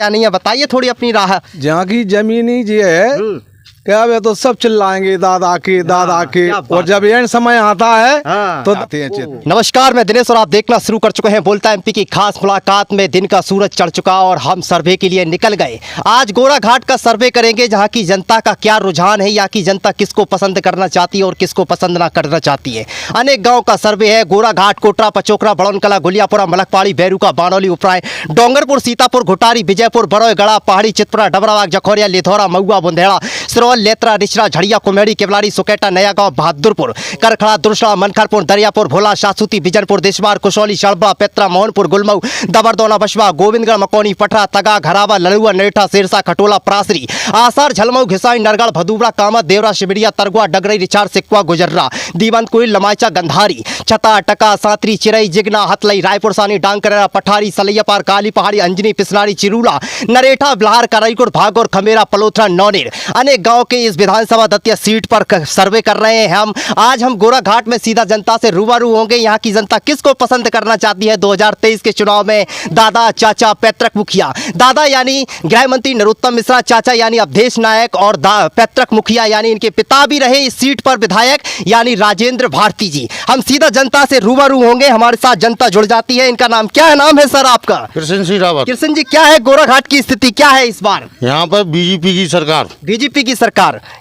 क्या नहीं है, बताइए थोड़ी अपनी राह। जहाँ की जमीनी जी है क्या वे तो सब चिल्लाएंगे दादा के और जब एंड समय आता है तो आते हैं चित। नमस्कार, मैं दिनेश और आप देखना शुरू कर चुके हैं बोलता एमपी की खास मुलाकात में। दिन का सूरज चढ़ चुका और हम सर्वे के लिए निकल गए। आज गोरा घाट का सर्वे करेंगे, जहां की जनता का क्या रुझान है, यहाँ की जनता किसको पसंद करना चाहती है और किसको पसंद ना करना चाहती है। अनेक गाँव का सर्वे है। गोरा घाट, कोटरा, पचोकरा, बड़ौनकला, गुलियापुरा, मलकपाड़ी, बैरुका, बानौली, उपराय, डोंगरपुर, सीतापुर, घुटारी, विजयपुर, बड़ौय, गड़ा, पहाड़ी, चितपुरा, डबराबाग, जखौरिया, लिथौरा, महुआ, बुंदेड़ा, सिरौल, लेत्रा, रिचरा, झड़िया, कुमेड़ी, केवलारी, सुकेटा, नया गांव, बहादुरपुर, करखड़ा, दुरसड़ा, मनखरपुर, दरियापुर, भोला, शासुती, बिजनपुर, देशवार, कुशौली, शड़बा, पेत्रा, मोहनपुर, गुलमऊ, दबरदौला, बशवा, गोविंदगढ़, मकौनी, पटरा, तगा, घरावा, ललुआ, नेठा, सिरसा, खटोला, परासरी, आसार, झलमऊ, घिसाई, नरगढ़, भदूबरा, कामत, देवरा, शिवरिया, तरगुआ, डगरई, रिचार, सिक्वा, गुजर्रा, दीवंत, कुइल, लमाइचा, गंधारी, छता, टका, सांतरी, चिरई, जिगना, हथलई, रायपुर, सानी, डांगकरेरा, पठारी, सलैयापार, काली पहाड़ी, अंजनी, पिसनारी, चिरूला, नरेठा, बिलार, कराईकोट, भागौर, खमेरा, पलोथरा, नौनेर, अनेक गांव के इस विधानसभा दतिया सीट पर सर्वे कर रहे हैं हम। आज हम गोरा घाट में सीधा जनता से रूबरू होंगे। यहाँ की जनता किसको पसंद करना चाहती है 2023 के चुनाव में। दादा, चाचा, पैतृक मुखिया। दादा यानी गृह मंत्री नरोत्तम मिश्रा, चाचा यानी अवधेश नायक और पैतृक मुखिया यानी इनके पिता भी रहे इस सीट पर विधायक यानी राजेंद्र भारती जी। हम सीधा जनता से रूबरू होंगे, हमारे साथ जनता जुड़ जाती है। इनका नाम क्या है? नाम है सर आपका? कृष्ण सिंह रावत। कृष्ण जी, क्या है गोरा घाट की स्थिति, क्या है इस बार? यहाँ पर बीजेपी की सरकार। बीजेपी की सरकार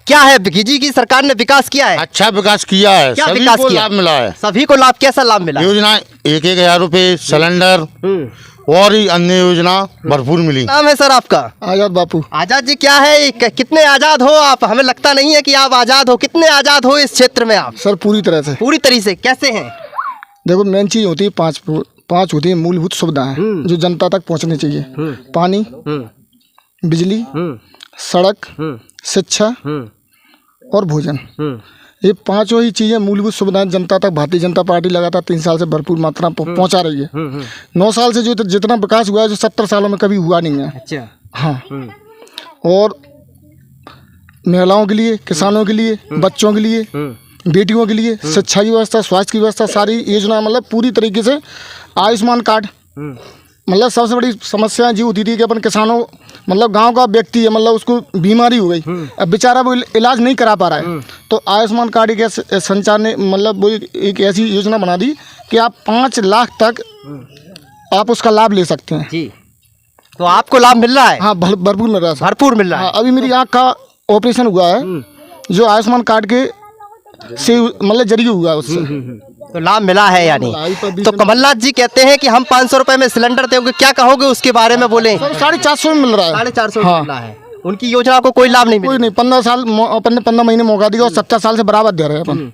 क्या है? बीजेपी की सरकार ने विकास किया है? अच्छा विकास किया है। क्या सभी विकास को किया? लाभ मिला है। सभी को लाभ, कैसा लाभ मिला? योजना 1,000 रुपए सिलेंडर और ही अन्य योजना भरपूर मिली। नाम है सर आपका? आजाद बापू। आजाद जी, क्या है कितने आजाद हो आप? हमें लगता नहीं है कि आप आजाद हो। कितने आजाद हो इस क्षेत्र में आप? सर पूरी तरह से। पूरी तरह से कैसे हैं? देखो मेन चीज होती है पांच होती है मूलभूत सुविधाएं जो जनता तक पहुंचनी चाहिए। पानी, बिजली, सड़क, शिक्षा और भोजन। ये पांचों ही चीजें मूलभूत सुविधाएं जनता तक भारतीय जनता पार्टी लगातार 3 साल से भरपूर मात्रा पहुंचा रही है। 9 साल से जो जितना विकास हुआ है जो 70 सालों में कभी हुआ नहीं है। अच्छा। हाँ। और महिलाओं के लिए, किसानों के लिए, बच्चों के लिए, बेटियों के लिए शिक्षा की व्यवस्था, स्वास्थ्य की व्यवस्था, सारी योजना मतलब पूरी तरीके से। आयुष्मान कार्ड मतलब सबसे बड़ी समस्या जी होती थी कि अपन किसानों मतलब गांव का व्यक्ति है, मतलब उसको बीमारी हो गई, अब बेचारा वो इलाज नहीं करा पा रहा है, तो आयुष्मान कार्ड के संचार ने मतलब वो एक ऐसी योजना बना दी कि आप 5 लाख तक आप उसका लाभ ले सकते हैं जी। तो आपको लाभ मिल रहा है? हाँ, भरपूर मिल रहा है। भरपूर मिल रहा है। अभी मेरी आँख का ऑपरेशन हुआ है जो आयुष्मान कार्ड के से मतलब जरिए हुआ है, उससे तो लाभ मिला है यानी। तो कमलनाथ जी कहते हैं कि हम 500 रुपए में सिलेंडर देंगे, क्या कहोगे उसके बारे में? बोले 450 में मिल रहा है। 450 हाँ। मिल रहा है। उनकी योजना को कोई लाभ नहीं मिला? कोई नहीं। 15 साल अपन ने 15 महीने मौका दिया और 70 साल से बराबर दे रहे हैं अपन।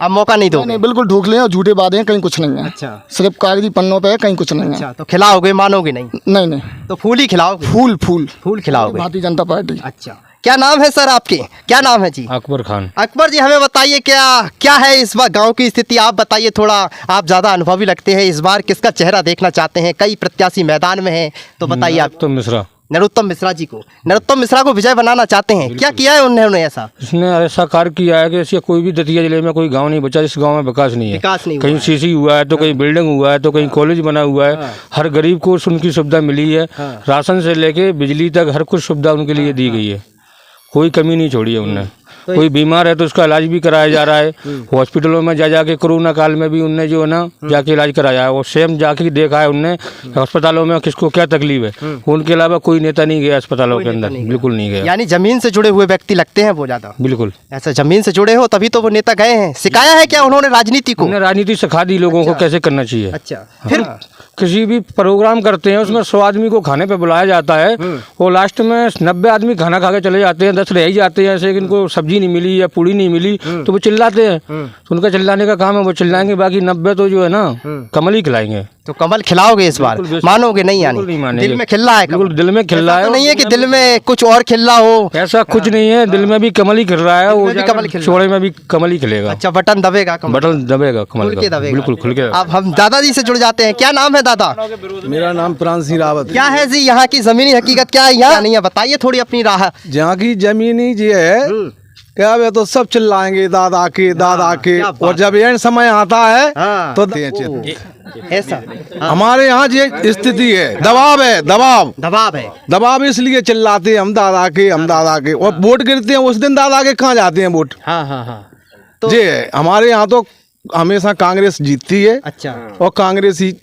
अब मौका नहीं दो? नहीं, बिल्कुल ढूक ले और झूठे वादे हैं, कहीं कुछ नहीं है। अच्छा। सिर्फ कागजी पन्नों पे है, कहीं कुछ नहीं है। अच्छा, तो खिलाओगे, मानोगे नहीं? नहीं नहीं, तो फूल ही खिलाओगे? फूल खिलाओगे? भारतीय जनता पार्टी। अच्छा, क्या नाम है सर आपके? क्या नाम है जी? अकबर खान। अकबर जी, हमें बताइए क्या है इस बार गांव की स्थिति? आप बताइए थोड़ा, आप ज्यादा अनुभवी लगते हैं। इस बार किसका चेहरा देखना चाहते हैं? कई प्रत्याशी मैदान में हैं, तो बताइए आप। तो मिश्रा, नरोत्तम मिश्रा जी को, नरोत्तम मिश्रा को विजय बनाना चाहते हैं। क्या किया है उन्होंने ऐसा? इसने ऐसा कार्य किया है कि ऐसे कोई भी दतिया जिले में कोई गांव नहीं बचा जिस गांव में विकास नहीं है। विकास नहीं कहीं सीसी हुआ है, तो कहीं बिल्डिंग हुआ है, तो कहीं कॉलेज बना हुआ है। हर गरीब को उनकी सुविधा मिली है। राशन से लेके बिजली तक हर कुछ सुविधा उनके लिए दी गई है। कोई कमी नहीं छोड़ी है उनने। कोई बीमार है तो उसका इलाज भी कराया जा रहा है। हॉस्पिटलों में जा जाके कोरोना काल में भी उनने जो है ना जाके इलाज कराया है। और सेम जाके देखा है उनने अस्पतालों में किसको क्या तकलीफ है। उनके अलावा कोई नेता नहीं गया अस्पतालों के अंदर, बिल्कुल नहीं गया। यानी जमीन से जुड़े हुए व्यक्ति लगते हैं वो ज्यादा? बिल्कुल। ऐसा जमीन से जुड़े हो तभी तो वो नेता गए हैं। सिखाया है क्या उन्होंने राजनीति को? उन्होंने राजनीति सिखा दी लोगों को कैसे करना चाहिए। अच्छा। फिर किसी भी प्रोग्राम करते हैं उसमें 100 आदमी को खाने पे बुलाया जाता है, वो लास्ट में 90 आदमी खाना खा के चले जाते हैं, 10 रह ही जाते हैं ऐसे कि इनको सब्जी नहीं मिली या पूड़ी नहीं मिली, तो वो चिल्लाते हैं। तो उनका चिल्लाने का काम है, वो चिल्लाएंगे, बाकी 90 तो जो है ना कमल ही खिलाएंगे। तो कमल खिलाओगे इस बार? मानोगे नहीं? यानी दिल में खिल रहा है? बिल्कुल दिल में खिल रहा है। तो नहीं है कि दिल में कुछ और खिल रहा हो? ऐसा कुछ नहीं है, दिल में भी कमल ही खिल रहा है। वो कमल खिल, चौड़े में भी कमल ही खिलेगा। अच्छा, बटन दबेगा कमल? बटन दबेगा कमल का, बिल्कुल खुल के। अब हम दादाजी से जुड़ जाते हैं। क्या नाम है दादा? मेरा नाम प्राण सिंह रावत। क्या है जी यहाँ की जमीनी हकीकत, क्या है यहाँ नहीं है? बताइए थोड़ी अपनी राह। जहाँ की जमीनी जी है क्या वे तो सब चिल्लाएंगे दादा के दादा के, क्या बात और जब एंड समय आता है हाँ। तो ऐसा हमारे यहाँ ये स्थिति है, दबाव है, दबाव है। दबाव इसलिए चिल्लाते हैं हम दादा के, हम दादा के, और वोट गिरते हैं उस दिन दादा के कहाँ जाते हैं वोट। हाँ हाँ हाँ। तो जी हमारे यहाँ तो हमेशा कांग्रेस जीतती है अच्छा, और कांग्रेस ही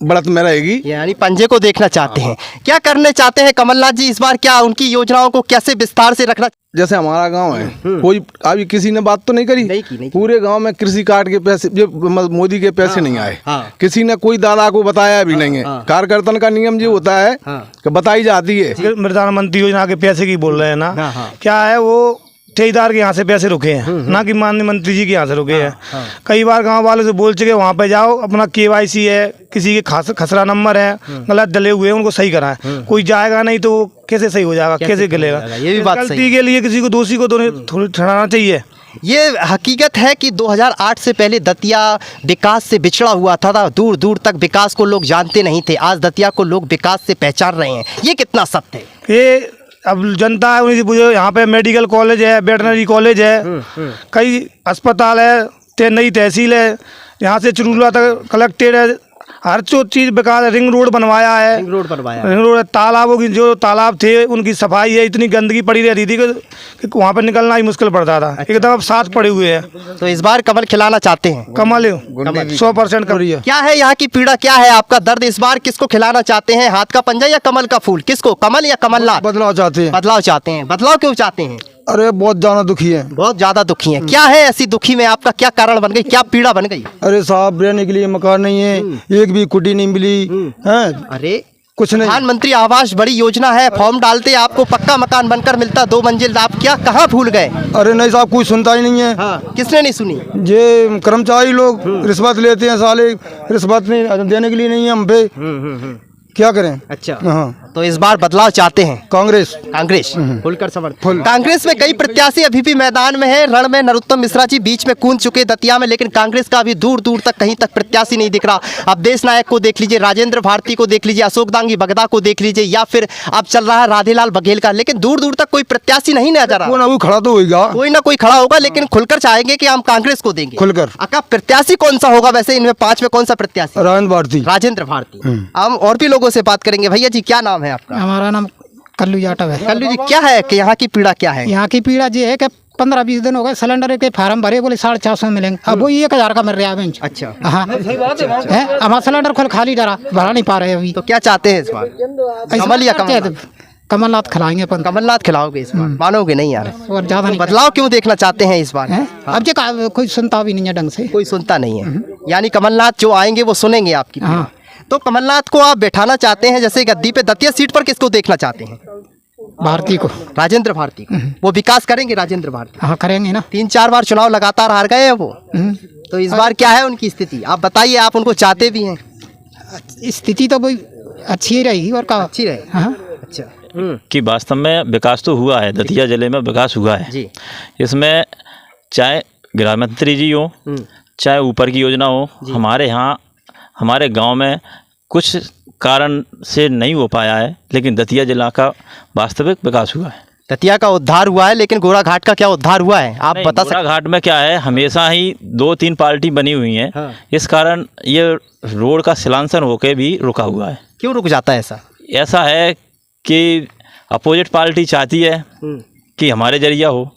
बढ़त में रहेगी। यानी पंजे को देखना चाहते हैं। क्या करने चाहते हैं कमलनाथ जी इस बार? क्या उनकी योजनाओं को कैसे विस्तार से रखना? जैसे हमारा गांव है, कोई अभी किसी ने बात तो नहीं करी, नहीं की। पूरे गांव में कृषि कार्ड के पैसे, जो मोदी के पैसे नहीं आए, हाँ। किसी ने कोई दादा को बताया भी नहीं है। कार्यकर्ता का नियम ये होता है कि बताई जाती है। प्रधानमंत्री योजना के पैसे की बोल रहे हैं ना, हाँ। क्या है वो ठेकेदार के यहाँ से पैसे रुके हैं, ना कि माननीय मंत्री जी के यहाँ से रुके हैं। कई बार गांव वालों से बोल चुके वहाँ पे जाओ, अपना KYC है, किसी के खसरा नंबर है, गलत डले हुए हैं, उनको सही कराएं। कोई जाएगा नहीं तो कैसे सही हो जाएगा, कैसे गलेगा? ये भी बात सही गलती के लिए किसी को दोषी को थोड़ी ठहराना चाहिए। ये हकीकत है कि 2008 से पहले दतिया विकास से बिछड़ा हुआ था, दूर दूर तक विकास को लोग जानते नहीं थे। आज दतिया को लोग विकास से पहचान रहे हैं। ये कितना सत्य है? ये अब जनता है उन्हीं से पूछो। यहाँ पे मेडिकल कॉलेज है, वेटनरी कॉलेज है, कई अस्पताल है, नई तहसील है, यहाँ से चुरूला तक कलेक्टेड है, हर चीज़ विकास है। रिंग रोड बनवाया है, रिंग रोड बनवाया, रिंग रोड है। तालाबों की जो तालाब थे उनकी सफाई है। इतनी गंदगी पड़ी रहती थी कि वहाँ पर निकलना ही मुश्किल पड़ता था। एकदम अब साथ पड़े हुए हैं। तो इस बार कमल खिलाना चाहते हैं? कमल 100% कर रही है। क्या है यहाँ की पीड़ा, क्या है आपका दर्द? इस बार किसको खिलाना चाहते हैं, हाथ का पंजा या कमल का फूल? किसको, कमल या कमलनाथ? बदलाव चाहते हैं। बदलाव चाहते हैं। बदलाव क्यों चाहते हैं? अरे बहुत ज्यादा दुखी है, बहुत ज्यादा दुखी हैं। क्या है ऐसी दुखी में आपका क्या कारण बन गई, क्या पीड़ा बन गई? अरे साहब रहने के लिए मकान नहीं है, एक भी कुटी नहीं मिली है, अरे कुछ नहीं। प्रधानमंत्री आवास बड़ी योजना है, फॉर्म डालते आपको पक्का मकान बनकर मिलता 2 मंजिल। आप क्या कहाँ भूल गए? अरे नहीं साहब, कोई सुनता ही नहीं है। हाँ, किसने नहीं सुनी? ये कर्मचारी लोग रिश्वत लेते हैं, साले रिश्वत नहीं देने के लिए नहीं है हम पे, क्या करें। अच्छा, हाँ, तो इस बार बदलाव चाहते हैं? कांग्रेस खुलकर समर्थन। कांग्रेस में कई प्रत्याशी अभी भी मैदान में है। रण में नरोत्तम मिश्रा जी बीच में कूद चुके दतिया में, लेकिन कांग्रेस का अभी दूर दूर तक कहीं तक प्रत्याशी नहीं दिख रहा। अब देश नायक को देख लीजिए, राजेंद्र भारती को देख लीजिए, अशोक दांगी बगदा को देख लीजिए, या फिर अब चल रहा है राधेलाल बघेल का, लेकिन दूर दूर तक कोई प्रत्याशी नहीं नजर आ रहा। वो खड़ा तो होगा, कोई ना कोई खड़ा होगा, लेकिन खुलकर चाहेंगे कि हम कांग्रेस को देंगे। खुलकर अका प्रत्याशी कौन सा होगा वैसे इनमें 5 में? कौन सा प्रत्याशी? राजेंद्र भारती। हम और भी लोगों से बात करेंगे। भैया जी, क्या नाम है आपका? हमारा नाम कल्लू जाटव है। कल्लू जी, क्या है कि यहाँ की पीड़ा क्या है? यहाँ की पीड़ा ये है कि 15-20 दिन हो गए, सिलेंडर के फार्म भरे, बोले 450 में मिलेंगे, अब वो 1000 का मिल रहा है। अच्छा, हाँ, हमारा सिलेंडर खुल खाली डरा, भरा नहीं पा रहे अभी। तो क्या चाहते हैं इस बार, कमल या कमलनाथ? कमलनाथ खिलाएंगे अपन। कमलनाथ खिलाओगे इस बार? मानोगे नहीं यार? और ज्यादा नहीं। बदलाव क्यों देखना चाहते हैं इस बार? अब जो कोई सुनता भी नहीं है ढंग से, कोई सुनता नहीं है, यानी कमलनाथ जो आएंगे वो सुनेंगे आपकी? हाँ। तो कमलनाथ को आप बैठाना चाहते हैं जैसे गद्दी पे, दतिया सीट पर किसको देखना चाहते हैं? भारती को, राजेंद्र भारती को। वो विकास करेंगे राजेंद्र भारती? हाँ करेंगे ना। 3-4 बार चुनाव लगातार हार गए हैं वो, तो इस बार क्या है उनकी स्थिति? आप बताइए, आप उनको चाहते भी हैं। स्थिति तो वही अच्छी ही रहेगी, और क्या अच्छी रहे। हाँ। अच्छा, कि वास्तव में विकास तो हुआ है, दतिया जिले में विकास हुआ है जी। इसमें चाहे गृह मंत्री जी हो, चाहे ऊपर की योजना हो, हमारे यहाँ हमारे गांव में कुछ कारण से नहीं हो पाया है, लेकिन दतिया जिला का वास्तविक विकास हुआ है। दतिया का उद्धार हुआ है, लेकिन गोरा घाट का क्या उद्धार हुआ है आप बता सकते? गोरा घाट में क्या है, हमेशा ही 2-3 पार्टी बनी हुई हैं। हाँ। इस कारण ये रोड का शिलान्यासन होकर भी रुका हुआ है। क्यों रुक जाता है ऐसा? ऐसा है कि अपोजिट पार्टी चाहती है कि हमारे जरिया हो,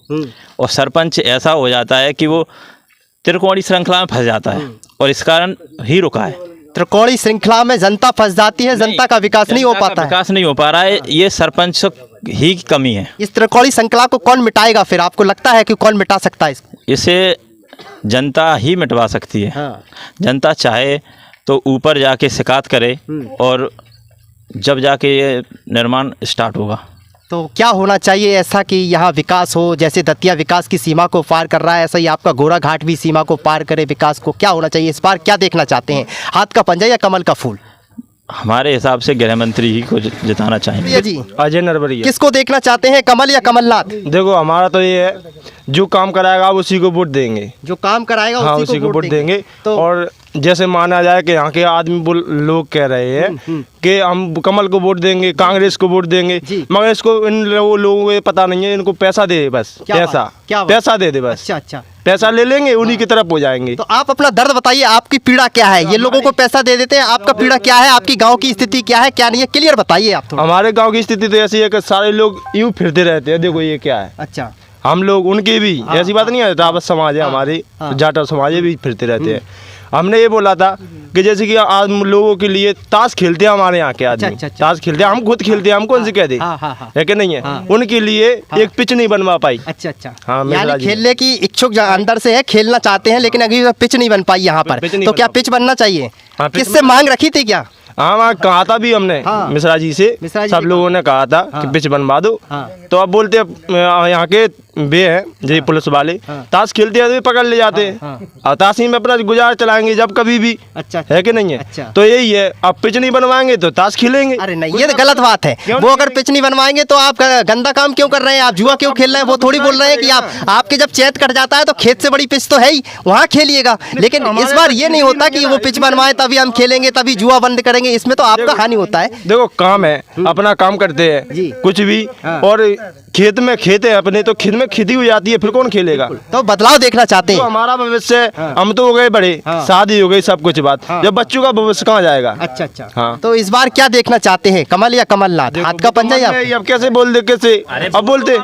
और सरपंच ऐसा हो जाता है कि वो त्रिकोणीय श्रृंखला में फंस जाता है, और इस कारण ही रुका है। त्रिकोणीय श्रृंखला में जनता फंस जाती है, जनता का विकास नहीं हो पाता है। विकास नहीं हो पा रहा है, ये सरपंच ही की कमी है। इस त्रिकोणीय श्रृंखला को कौन मिटाएगा फिर? आपको लगता है कि कौन मिटा सकता है इसको? इसे जनता ही मिटवा सकती है। हाँ। जनता चाहे तो ऊपर जाके शिकायत करे, और जब जाके ये निर्माण स्टार्ट होगा। तो क्या होना चाहिए ऐसा कि यहाँ विकास हो? जैसे दतिया विकास की सीमा को पार कर रहा है, ऐसा ही आपका गोरा घाट भी सीमा को पार करे विकास को। क्या होना चाहिए इस बार, क्या देखना चाहते हैं, हाथ का पंजा या कमल का फूल? हमारे हिसाब से गृह मंत्री ही को जिताना चाहेंगे। जी, अजय नरवरिया। किसको देखना चाहते हैं, कमल या कमलनाथ? देखो हमारा तो ये है जो काम कराएगा उसी को वोट देंगे। जो काम कराएगा हाँ, उसी को वोट देंगे। तो और जैसे माना जाए कि यहाँ के आदमी लोग कह रहे हैं कि हम कमल को वोट देंगे, कांग्रेस को वोट देंगे, मगर इसको इन लोगों को पता नहीं है, इनको पैसा दे दे बस, पैसा दे दे बस। अच्छा अच्छा, पैसा ले लेंगे, उन्हीं की तरफ हो जाएंगे। तो आप अपना दर्द बताइए, आपकी पीड़ा क्या है? ये लोगों को पैसा दे देते हैं, आपका पीड़ा क्या है? आपकी गांव की स्थिति क्या है, क्या नहीं है, क्लियर बताइए आप थोड़ा। हमारे गांव की स्थिति तो ऐसी है कि सारे लोग यूँ फिरते रहते हैं, देखो ये क्या है। अच्छा, हम लोग उनके भी ऐसी बात नहीं है, रावत समाज है हमारी, जाटा समाज है, भी फिरते रहते हैं। हमने ये बोला था कि जैसे कि आज लोगों के लिए ताश खेलते हैं हमारे यहाँ के आदमी, ताश खेलते हैं, हम खुद खेलते हैं, हम कौन से कह दे है कि नहीं है, उनके लिए एक पिच नहीं बनवा पाई। अच्छा अच्छा, हाँ, यानी खेलने की इच्छुक अंदर से है, खेलना चाहते हैं, लेकिन अभी पिच नहीं बन पाई यहाँ पर। तो क्या पिच बनना चाहिए? किससे मांग रखी थी क्या? हाँ, वहाँ कहा था भी हमने मिश्रा जी से, सब लोगों ने कहा था कि पिच बनवा दो। तो अब बोलते यहाँ के वे हैं जी पुलिस वाले, ताश खेलते हैं तो पकड़ ले जाते हैं, और ताशी में अपना गुजार चलाएंगे जब कभी भी। अच्छा, है कि नहीं है? अच्छा। तो यही है, अब पिच नहीं बनवाएंगे तो ताश खेलेंगे। अरे नहीं, ये तो गलत बात है। वो अगर पिच नहीं बनवाएंगे तो आप गंदा काम क्यों कर रहे हैं? आप जुआ क्यों खेल रहे हैं? वो थोड़ी बोल रहे हैं कि आपके जब चैत कट जाता है तो खेत से बड़ी पिच तो है ही, वहाँ खेलिएगा। लेकिन इस बार ये नहीं होता कि वो पिच बनवाए तभी हम खेलेंगे, तभी जुआ बंद करेंगे, इसमें तो आपका हानि होता है। देखो काम है, अपना काम करते हैं कुछ भी, और खेत में खेत है अपने, तो खेत में खेती हो जाती है, फिर कौन खेलेगा? तो बदलाव देखना चाहते हैं। तो हमारा भविष्य, हम तो हो गए बड़े, शादी हो गई, सब कुछ बात, जब बच्चों का भविष्य कहाँ जाएगा? अच्छा अच्छा, हाँ। तो इस बार क्या देखना चाहते हैं, कमल या कमलनाथ? हाथ का पंजा या? अब कैसे बोल दे, कैसे अब बोलते?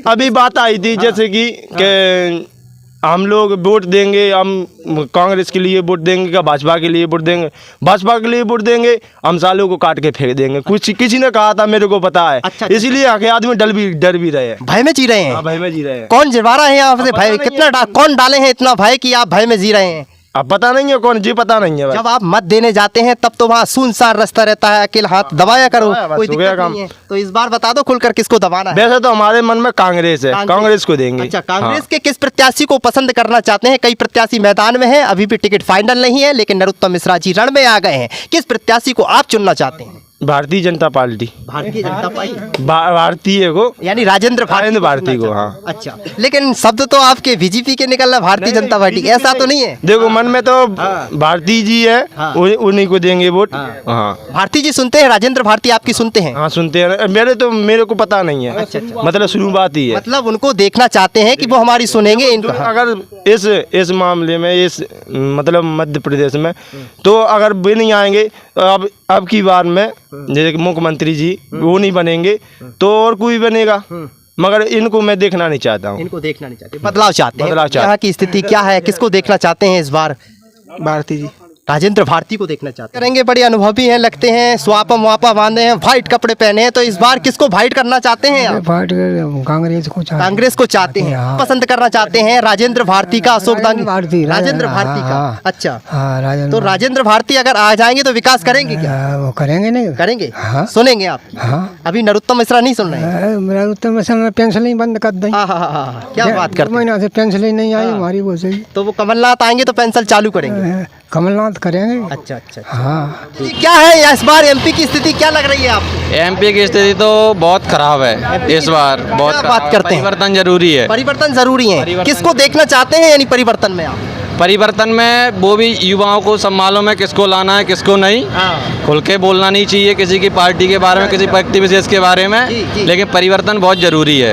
अभी बात आई थी जैसे कि हम लोग वोट देंगे, हम कांग्रेस के लिए वोट देंगे क्या भाजपा के लिए वोट देंगे? भाजपा के लिए वोट देंगे, हम सालों को काट के फेंक देंगे। कुछ किसी ने कहा था, मेरे को पता है। अच्छा, इसीलिए आके आदमी डर भी रहे हैं, भय में जी रहे हैं। भय में जी रहे हैं। कौन जिरवा रहा है यहाँ से भय? कितना कौन डाले हैं इतना भय कि आप भय में जी रहे हैं? अब पता नहीं है कौन जी, पता नहीं है। जब आप मत देने जाते हैं तब तो वहाँ सुनसान रास्ता रहता है, अकेला हाथ दबाया करो, कोई दिक्कत नहीं है। तो इस बार बता दो खुलकर किसको दबाना है? वैसे तो हमारे मन में कांग्रेस है, कांग्रेस को देंगे। अच्छा, कांग्रेस के किस प्रत्याशी को पसंद करना चाहते हैं? कई प्रत्याशी मैदान में हैं, अभी भी टिकट फाइनल नहीं है, लेकिन नरोत्तम मिश्रा जी रण में आ गए हैं। किस प्रत्याशी को आप चुनना चाहते हैं? भारतीय जनता पार्टी। भारतीय जनता पार्टी, भारतीय को, यानी राजेंद्र भारती को। हाँ, अच्छा, लेकिन शब्द तो आपके बीजेपी के निकल रहा, भारतीय जनता पार्टी, ऐसा तो नहीं है? देखो मन में तो भारती जी है, उन्हीं को देंगे वोट। हाँ, भारती जी सुनते हैं, राजेंद्र भारती आपकी सुनते हैं? हाँ सुनते हैं, मेरे को पता नहीं है। मतलब शुरू बात ही है, मतलब उनको देखना चाहते हैं कि वो हमारी सुनेंगे इनको। अगर इस मामले में, इस मतलब मध्य प्रदेश में, तो अगर वे नहीं आएंगे, अब की बार में जैसे मुख्यमंत्री जी वो नहीं बनेंगे तो और कोई बनेगा, मगर इनको मैं देखना नहीं चाहता हूँ। इनको देखना नहीं चाहते, बदलाव चाहते हैं। बदलाव चाहते हैं। यहाँ की स्थिति क्या है, किसको देखना चाहते हैं इस बार? भारती जी, राजेंद्र भारती को देखना चाहते करेंगे। बड़े अनुभवी हैं, लगते हैं, स्वापम वापा बांधे हैं, व्हाइट कपड़े पहने हैं, तो इस बार किसको व्हाइट करना चाहते हैं आप? कांग्रेस को चाहते हैं, पसंद करना चाहते हैं राजेंद्र भारती का, अशोक दांगी, राजेंद्र भारती का। अच्छा, तो राजेंद्र भारती अगर आ जाएंगे तो विकास करेंगे क्या? वो करेंगे नहीं, करेंगे, सुनेंगे आप? अभी नरोत्तम मिश्रा नहीं सुन रहे हैं? नरोत्तम मिश्रा पेंशन ही बंद कर दें। क्या बात करते हैं? महीना से पेंशन ही नहीं आई हमारी, वो सही। तो वो कमलनाथ आएंगे तो पेंशन चालू करेंगे? कमलनाथ करेंगे। अच्छा अच्छा, हाँ। क्या है इस बार एमपी की स्थिति, क्या लग रही है आपको? एमपी की स्थिति तो बहुत खराब है इस बार, बहुत बात करते हैं, परिवर्तन जरूरी है। परिवर्तन जरूरी है, किसको देखना चाहते हैं यानी परिवर्तन में आप? परिवर्तन में वो भी युवाओं को सब मालूम है किसको लाना है किसको नहीं। खुल के बोलना नहीं चाहिए किसी की पार्टी के बारे में, किसी व्यक्ति विशेष के बारे में, लेकिन परिवर्तन बहुत जरूरी है।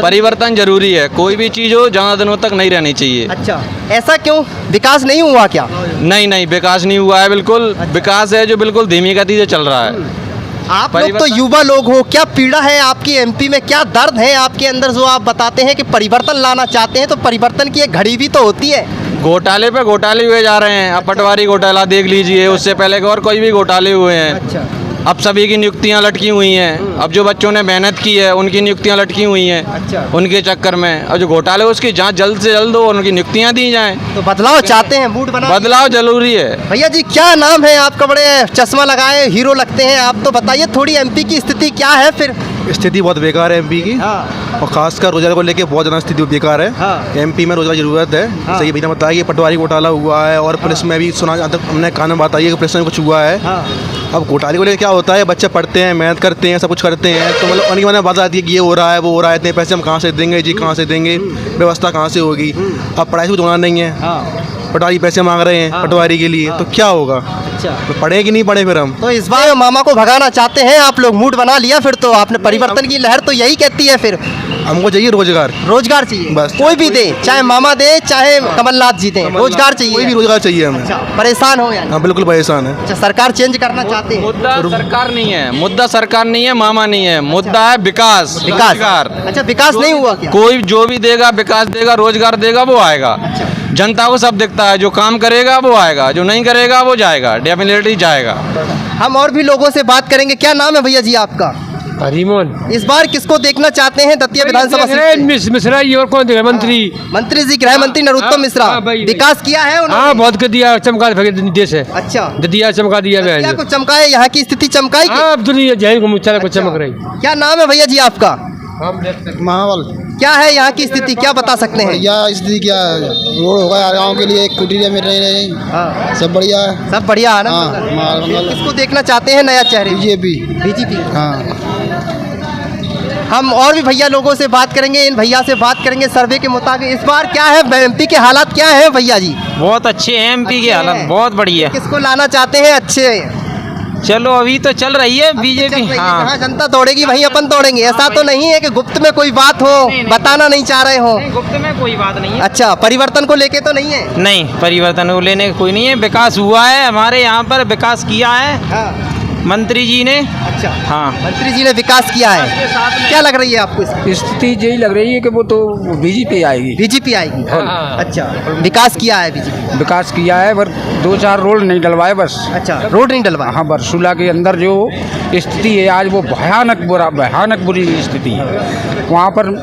परिवर्तन जरूरी है, कोई भी चीज़ हो ज़्यादा दिनों तक नहीं रहनी चाहिए। अच्छा, ऐसा क्यों? विकास नहीं हुआ क्या? नहीं, विकास नहीं हुआ है, बिल्कुल विकास है जो बिल्कुल धीमी गति से चल रहा है। आप लोग तो युवा लोग हो, क्या पीड़ा है आपकी एमपी में, क्या दर्द है आपके अंदर जो आप बताते हैं कि परिवर्तन लाना चाहते हैं? तो परिवर्तन की एक घड़ी भी तो होती है। घोटाले पे घोटाले हुए जा रहे हैं। अब पटवारी घोटाला देख लीजिए, उससे पहले और कोई भी घोटाले हुए हैं। अच्छा, अब सभी की नियुक्तियां लटकी हुई हैं। अब जो बच्चों ने मेहनत की है उनकी नियुक्तियां लटकी हुई हैं। अच्छा, उनके चक्कर में अब जो घोटाले उसकी जांच जल्द से जल्द हो, उनकी नियुक्तियां दी जाएं। तो बदलाव चाहते हैं, मूड बना, बदलाव जरूरी है। भैया जी क्या नाम है आपका? बड़े चश्मा लगाए हीरो लगते हैं आप, तो बताइए थोड़ी एमपी की स्थिति क्या है फिर? स्थिति बहुत बेकार है एमपी की। और खासकर रोजगार को लेके बहुत ज़्यादा स्थिति बेकार है। एमपी में रोजगार की जरूरत है। सही भैया बताया कि पटवारी घोटाला हुआ है, और पुलिस में भी सुना, हमने कान में बात आई है कि पुलिस में कुछ हुआ है। अब घोटाले को लेकर क्या होता है, बच्चे पढ़ते हैं, मेहनत करते हैं, सब कुछ करते हैं, तो मतलब उनकी मैंने बात आती है कि ये हो रहा है, वो हो रहा है, इतने पैसे हम कहाँ से देंगे जी, कहाँ से देंगे, व्यवस्था कहाँ से होगी। अब पढ़ाई से कुछ होना नहीं है, पटवारी पैसे मांग रहे हैं पटवारी के लिए, तो क्या होगा। अच्छा, तो पढ़े कि नहीं पढ़े फिर हम। तो इस बार मामा को भगाना चाहते हैं आप लोग, मूड बना लिया फिर तो आपने, परिवर्तन की लहर तो यही कहती है फिर। हमको चाहिए रोजगार, रोजगार चाहिए बस। कोई भी दे, चाहे मामा दे चाहे कमलनाथ जी दे, रोजगार चाहिए। कोई भी रोजगार चाहिए हमें। अच्छा, परेशान हो यानी। हाँ बिल्कुल परेशान है। अच्छा, सरकार चेंज करना चाहते हैं। मुद्दा सरकार नहीं है, मुद्दा सरकार नहीं है, मामा नहीं है, मुद्दा है विकास। विकास। अच्छा, विकास नहीं हुआ क्या? कोई जो भी देगा विकास देगा, रोजगार देगा, वो आएगा। जनता को सब दिखता है, जो काम करेगा वो आएगा, जो नहीं करेगा वो जाएगा, डेफिनेटली जाएगा। हम और भी लोगों से बात करेंगे। क्या नाम है भैया जी आपका? हरिमोहन। इस बार किसको देखना चाहते हैं दतिया विधानसभा सीट पे? मिश्रा जी, और कौन देगा? मंत्री। मंत्री जी, गृह मंत्री नरोत्तम मिश्रा। विकास किया है उन्होंने? हाँ, बहुत कर दिया, चमका देश है। अच्छा, दतिया चमका दिया है। क्या कुछ चमकाए, यहाँ की स्थिति चमकाई? अब दुनिया जय को मुच्चा को चमक रही। क्या नाम है भैया जी आपका? महावल। क्या है यहाँ की स्थिति, क्या बता सकते हैं? बढ़िया स्थिति क्या है, रोड होगा गाँव के लिए, कुटीरिया में रह रहे हैं, सब बढ़िया है। सब बढ़िया है ना? हाँ, किसको देखना चाहते हैं नया चेहरे? बीजेपी। हाँ। हम और भी भैया लोगों से बात करेंगे, इन भैया से बात करेंगे सर्वे के मुताबिक इस बार क्या है, एमपी के हालात क्या है भैया जी? बहुत अच्छे हैं एमपी के हालात, बहुत बढ़िया। किसको लाना चाहते हैं? अच्छे चलो अभी तो चल रही है बीजेपी। हाँ, जहाँ जनता तोड़ेगी वहीं अपन तोड़ेंगे, ऐसा तो नहीं है कि गुप्त में कोई बात हो, बताना नहीं चाह रहे हो? गुप्त में कोई बात नहीं है। अच्छा, परिवर्तन को लेके तो नहीं है? नहीं, परिवर्तन को लेने का कोई नहीं है, विकास हुआ है हमारे यहाँ पर, विकास किया है मंत्री जी ने। अच्छा, हाँ, मंत्री जी ने विकास किया है। क्या लग रही है आपको इसकी स्थिति? यही लग रही है कि वो तो बीजेपी आएगी। बीजेपी आएगी। अच्छा, विकास किया है बीजेपी? विकास किया है, पर 2-4 रोड नहीं डलवाए बस। अच्छा, रोड नहीं डलवाए? हाँ, बरसूला के अंदर जो स्थिति है आज, वो भयानक बुरी स्थिति है। वहाँ पर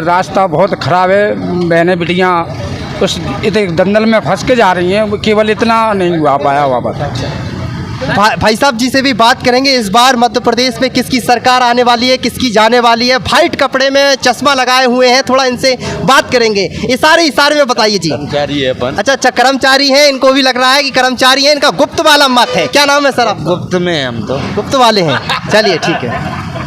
रास्ता बहुत खराब है, बहनें बेटियाँ उस इतने दंगल में फंस के जा रही हैं, केवल इतना नहीं हुआ पाया वहाँ पर। भाई साहब जी से भी बात करेंगे। इस बार मध्य प्रदेश में किसकी सरकार आने वाली है, किसकी जाने वाली है? वाइट कपड़े में चश्मा लगाए हुए हैं, थोड़ा इनसे बात करेंगे। इशारे में बताइए जी। कर्मचारी है अपन। अच्छा, कर्मचारी हैं, इनको भी लग रहा है कि कर्मचारी हैं, इनका गुप्त वाला मत है। क्या नाम है सर आपका? गुप्त में हम तो गुप्त वाले हैं। चलिए ठीक है।